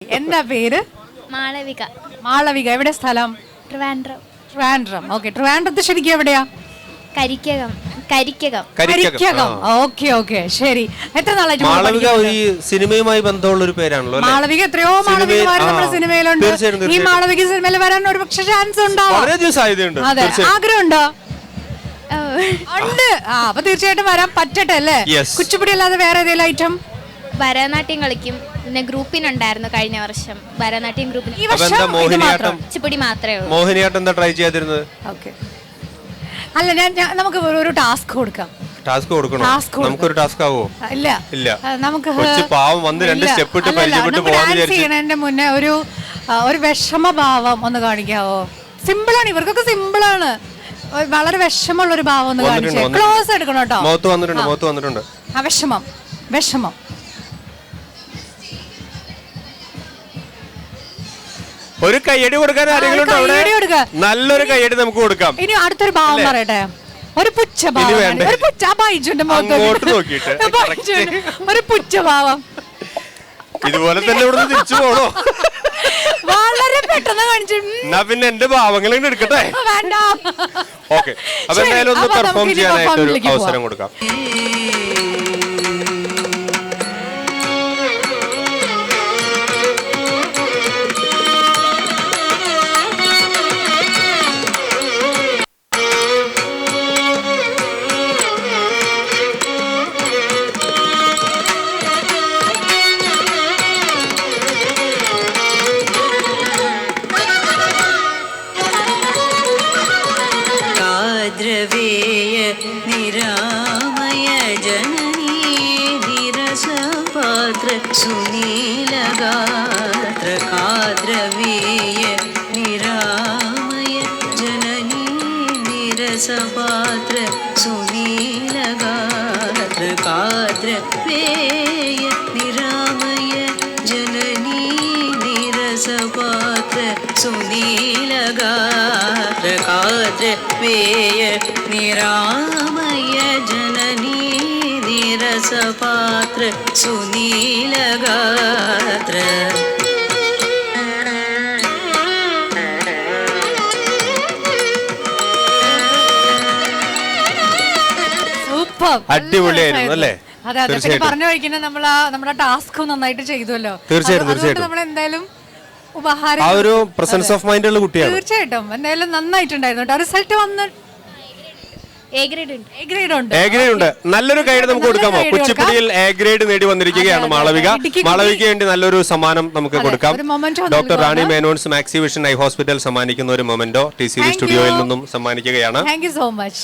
എന്താ പേര്? മാളവിക. മാളവിക. എവിടെ സ്ഥലം? ട്രിവാൻഡ്രം. ട്രിവാൻഡ്രം. ഓക്കെ. ട്രിവാൻഡ്രത്ത് ശരിക്കും എവിടെയാ? കരിക്കകം. കരിക്കകം. കരിക്കകം. ഓക്കെ ഓക്കെ ശരി. എത്ര നാളായിട്ട് മാളവിക ഒരു സിനിമയുമായി ബന്ധമുള്ള ഒരു പേരാണല്ലോ. മാളവിക എത്രയോ മാളവികമാര് നമ്മുടെ സിനിമയിലുണ്ട്. ഈ മാളവിക സിനിമയിൽ വരാൻ ഒരു പക്ഷെ ചാൻസ് ഉണ്ടാവും. അതെ, ആഗ്രഹമുണ്ടോ? ഉണ്ട്. അപ്പൊ തീർച്ചയായിട്ടും വരാൻ പറ്റട്ടെ അല്ലേ? കുച്ചിപ്പുടി അല്ലാതെ വേറെ ഏതെങ്കിലും ഐറ്റം? ഭരതനാട്യം കളിക്കും. പിന്നെ ഗ്രൂപ്പിനുണ്ടായിരുന്നു കഴിഞ്ഞ വർഷം ഭരതനാട്യം ഗ്രൂപ്പിന്. ഈ വർഷം കുച്ചിപ്പുടി മാത്രമേ ഉള്ളൂ. മോഹിനിയാട്ടം എന്താ ട്രൈ ചെയ്യാതിരുന്നത്? ഓക്കെ. അല്ല, നമുക്ക് ഒരു ടാസ്ക് കൊടുക്കാം. ടാസ്ക് കൊടുക്കണോ? നമുക്കൊരു ടാസ്ക് ആവോ? ഇല്ല ഇല്ല. നമുക്ക് പാവം വന്ന് രണ്ട് സ്റ്റെപ്പ് ഇട്ട് പരിചയപ്പെട്ട് പോകുന്നതിന്റെ മുന്നേ ഒരു വിഷമഭാവം ഒന്ന് കാണിക്കാവോ? സിമ്പിളാണ്, ഇവർക്കൊക്കെ സിമ്പിളാണ്. വളരെ വിഷമമുള്ള ഒരു ഭാവം ഒന്ന് കാണിച്ചേ. ക്ലോസ് എടുക്കണം കേട്ടോ. മുഖത്ത് വന്നിട്ടുണ്ട്. ആ വിഷമം. ഒരു കയ്യടി കൊടുക്കാൻ ആരെങ്കിലും ഉണ്ടോ അവിടെ? നല്ലൊരു കയ്യടി നമുക്ക് കൊടുക്കാം. ഇനി അടുത്തൊരു ഭാവം പറയട്ടെ. ഒരു പുച്ഛഭാവം. ഒരു പുച്ഛഭാവം. ഇതുപോലെ തന്നെ ഇവിടെ തിരിച്ചു പോണോ? വളരെ പെട്ടെന്ന് കാണിച്ചു. എന്നാ പിന്നെ എന്റെ ഭാവങ്ങൾ എടുക്കട്ടെ. വേണ്ട. ഓക്കെ. അപ്പൊ എന്തായാലും ഒന്ന് പെർഫോം ചെയ്യാനായിട്ട് ഒരു അവസരം കൊടുക്കാം. द्रवेय निरामय जननी विरसपात्र सुनीलगात्र काद्रवेय निरामय जननी विरसपात्र सुनीलगात्र काद्रवेय निरामय जननी विरसपात्र सुनीलगात्र काद्रवेय निरामय जननी निरसपात्र सुनीलगात्र. അടിപൊളിയായിരുന്നു അല്ലേ? അതെ അതെ. പറഞ്ഞു കഴിക്കുന്ന നമ്മുടെ ടാസ്ക് നന്നായിട്ട് ചെയ്തുവല്ലോ. തീർച്ചയായിട്ടും നമ്മൾ എന്തായാലും ഉപഹാരം. ആ ഒരു പ്രസൻസ് ഓഫ് മൈൻഡ് ഉള്ള കുട്ടിയാണ്. തീർച്ചയായിട്ടും എന്തായാലും നന്നായിട്ടുണ്ടായിരുന്നു. റിസൾട്ട് വന്ന് എ ഗ്രേഡ് ഉണ്ട്. നല്ലൊരു ഗൈഡ് നമുക്ക് കൊടുക്കാമോ? കുച്ചിപ്പുടിയിൽ എ ഗ്രേഡ് നേടി വന്നിരിക്കുകയാണ് മാളവിക. മാളവികയ്ക്ക് വേണ്ടി നല്ലൊരു സമ്മാനം നമുക്ക് കൊടുക്കാം. Doctor Rani Menon's Maxivision eye hospital സമ്മാനിക്കുന്ന ഒരു മൊമെന്റോ TCV സ്റ്റുഡിയോയിൽ നിന്നും സമ്മാനിക്കുകയാണ്. Thank you so much.